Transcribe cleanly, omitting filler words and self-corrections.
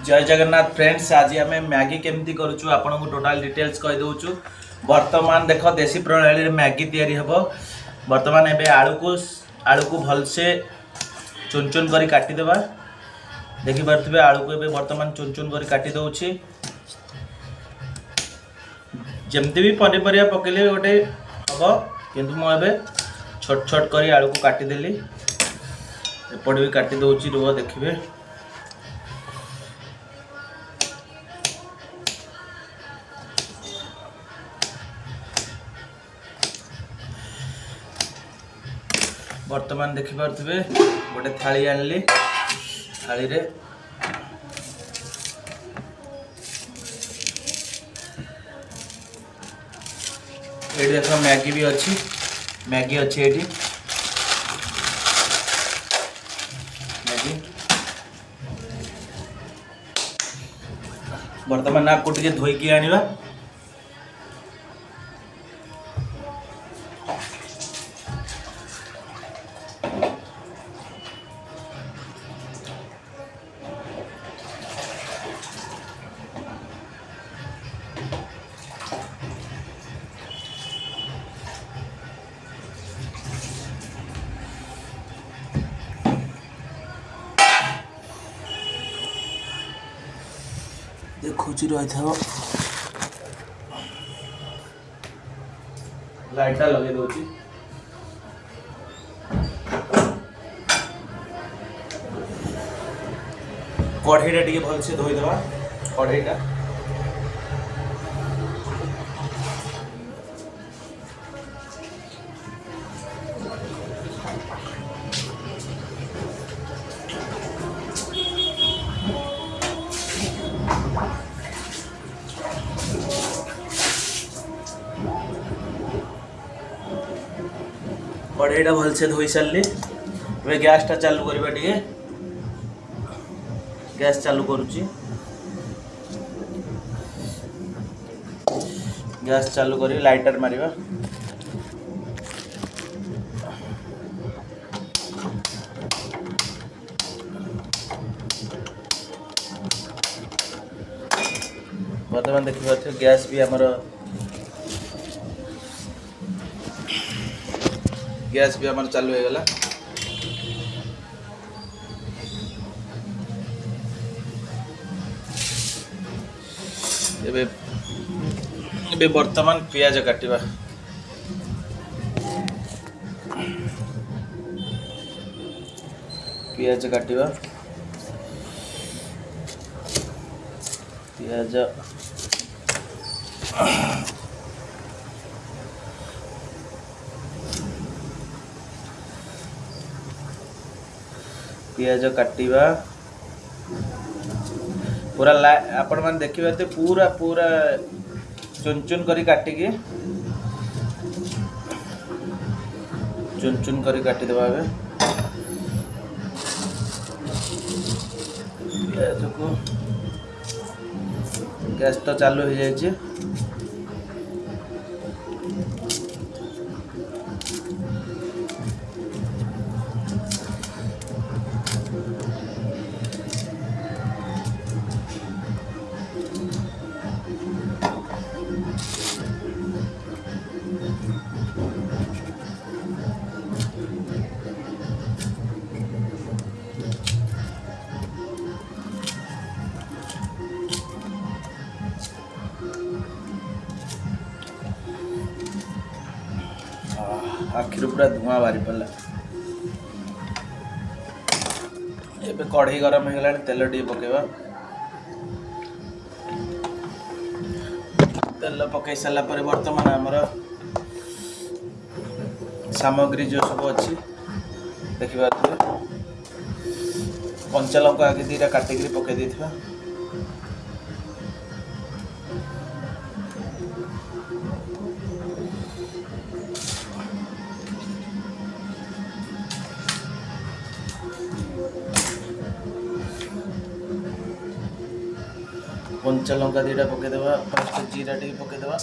जय जगन्नाथ फ्रेंड्स। आज आम मैगी केमती करूँ आपन को टोटाल डिटेल्स कही दउछु। वर्तमान देख देसी प्रणाली मैगी तैयारी हम। वर्तमान एबे आलू को भलसे चुन चुन करी काटिदेबा। देखि पारथिबे आलू को एबे वर्तमान चुन चुन करी काटी दउछि। जमती भी पनीपरिया पकेले गोटे हम किंतु मु एबे छोट छोट करी आलू को काटी देली। एपट भी काटी दउछि रुह देखिबे। वर्तमान देखि पारथिबे गोटे थाली आनली। थाली रे ये देख मैगी भी अच्छी। मैगी अच्छी ये मैगी वर्तमान आपको टे धोईकी आनिबा। देखुची रही था लाइटा लगे दउची। कढ़ईटा टिके भलसे धोई देबा। कढ़ईटा कढ़ईटा भलसे धोई सारे गैस टा चालू करवा। टे गैस चालू करुच्ची। गैस चालू कर लाइटर मारिबा। वर्तमान देखिए गैस भी आमर गैस भी आमर चालू हो गला। एबे वर्तमान पियाज काटिबा। पियाज काटिबा। पियाज पियाज काटिबा पूरा आपण मान देखिबा ते पूरा पूरा चुन चुन करी काटिके चुन चुन करी काटी देबा। एबे पियाज को गैस तो चालू हो जाए। आखिर पूरा धुआं बाहरी पड़ा। एबे कढ़ई गरम हो गला। तेल टी पकेबा। तेल पकई सारा पर वर्तमान आमर सामग्री जो सब अच्छी देखिए। कंचा लंका आगे दीटा काटिक पकई देथिबा। कंचा लंका दीटा पकईदेवा। फर्स्ट जीरा टी पकईदेवा।